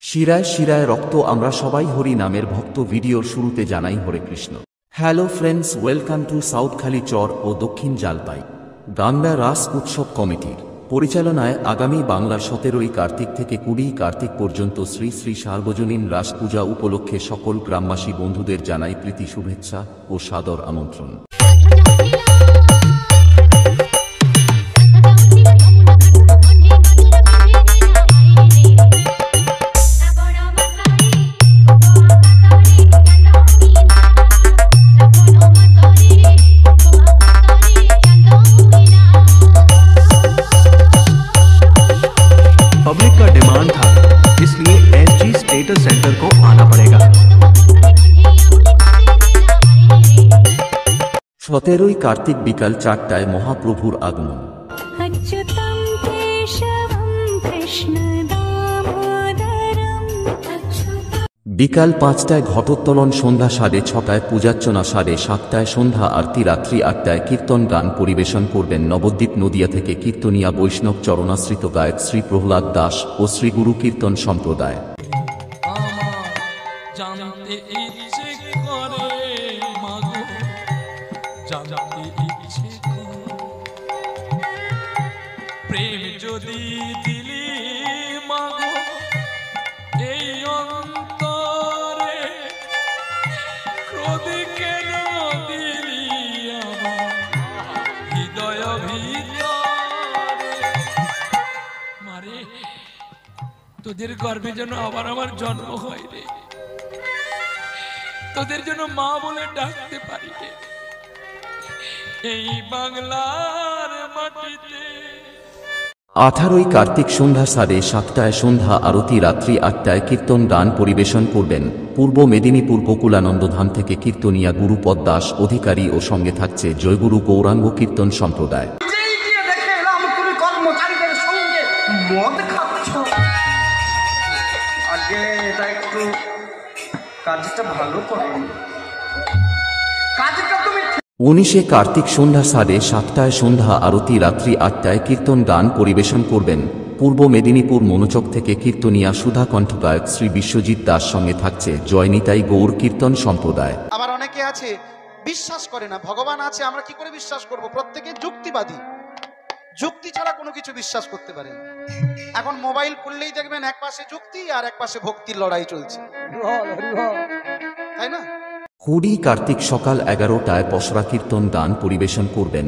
শিরায় শিরায় রক্ত আমরা সবাই হরি নামের ভক্ত ভিডিওর শুরুতে জানাই Hare Krishna. Hello friends, welcome to Southkhali Char ও দক্ষিণ জালপাই। গাংলা রাস উৎসব কমিটির পরিচালনায় আগামী বাংলা 17ই কার্তিক থেকে 20ই কার্তিক পর্যন্ত শ্রী শ্রী সার্বজনীন রাস পূজা উপলক্ষে সকল গ্রামবাসী বন্ধুদের জানাই প্রীতি শুভেচ্ছা ও সাদর আমন্ত্রণ। पब्लिक का डिमांड था, इसलिए एसजी स्टेटस सेंटर को आना पड़ेगा। 17ই কার্তিক বিকাল 4টায় মহাপ্রভুর আগমন। বিকাল 5টায় ঘটোত্তোলন, সন্ধ্যা 6:30টায় পূজার্চনা, 7:30টায় সন্ধ্যা আরতি, রাত্রি 8টায় কীর্তন গান পরিবেশন করবেন নবদ্বীপ নদিয়া থেকে কীর্তনিয়া বৈষ্ণব চরণাশ্রিত গায়ক শ্রী প্রহ্লাদ দাস ও শ্রী গুরু কীর্তন সম্প্রদায়। প্রেম যদি দিলি মাগো এই অন্তরে, ক্রোধে কেন দিলি আমার হৃদয় ভিতরে। মারে, তোদের গর্ভে যেন আবার আমার জন্ম হয় রে, তোদের জন্য মা বলে ডাকতে পারি রে এই বাংলার মাটিতে। 18ই কার্তিক সন্ধ্যা 7:30টায় সন্ধ্যা আরতি, রাত্রি 8টায় কীর্তন গান পরিবেশন করবেন পূর্ব মেদিনীপুর গোকুলানন্দধাম থেকে কীর্তনিয়া গুরুপদ দাস অধিকারী ও সঙ্গে থাকছে জয়গুরু গৌরাঙ্গ কীর্তন সম্প্রদায়। কাজটা 19শে কার্তিক সন্ধ্যা 7:30টায় সন্ধ্যা আরতি, রাত্রি 8টায় কীর্তন গান পরিবেশন করবেন পূর্ব মেদিনীপুর মনোচক থেকে কীর্তনিয়া সুধা কণ্ঠ গায়ক শ্রী বিশ্বজিৎ দাস, সঙ্গে থাকছে জয়নিতাই গৌর কীর্তন সম্প্রদায়। আবার অনেকে আছে বিশ্বাস করে না ভগবান আছে, আমরা কি করে বিশ্বাস করব? প্রত্যেকে যুক্তিবাদী, যুক্তি ছাড়া কোনো কিছু বিশ্বাস করতে পারে না। এখন মোবাইল খুললেই দেখবেন এক পাশে যুক্তি আর এক পাশে ভক্তির লড়াই চলছে, তাই না? 20 কার্তিক সকাল 11টায় পসরা কীর্তন গান পরিবেশন করবেন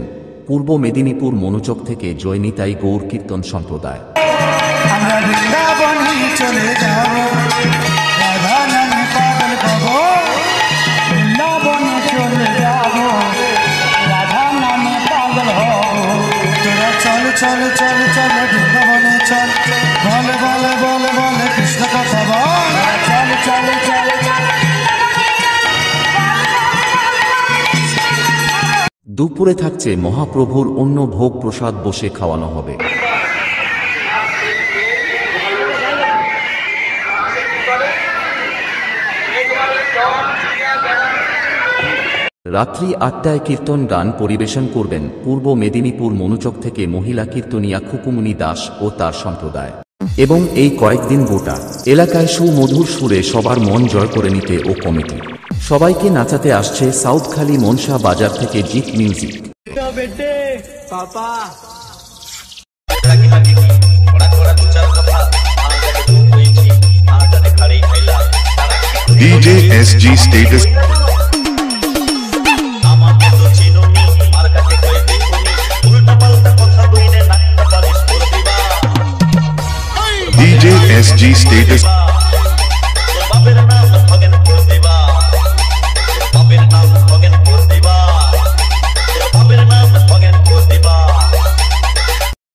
পূর্ব মেদিনীপুর মনোচক থেকে জয়নিতাই গৌর কীর্তন সম্প্রদায়। চল চল চল বৃন্দাবনে চল, বলে বলে বলে বলে কৃষ্ণ কথা বল, চল চল চল। দুপুরে থাকছে মহাপ্রভুর অন্ন ভোগ প্রসাদ, বসে খাওয়ানো হবে। রাত্রি 8টায় কীর্তন গান পরিবেশন করবেন পূর্ব মেদিনীপুর মনোচক থেকে মহিলা কীর্তনিয়া খুকুমনি দাস ও তার সম্প্রদায়। এবং এই কয়েকদিন গোটা এলাকায় সুমধুর সুরে সবার মন জয় করে নিতে ও কমিটি সবাইকে নাচাতে আসছে সাউথখালি মনসা বাজার থেকে Jeet music. DJ SG Status DJ SG Status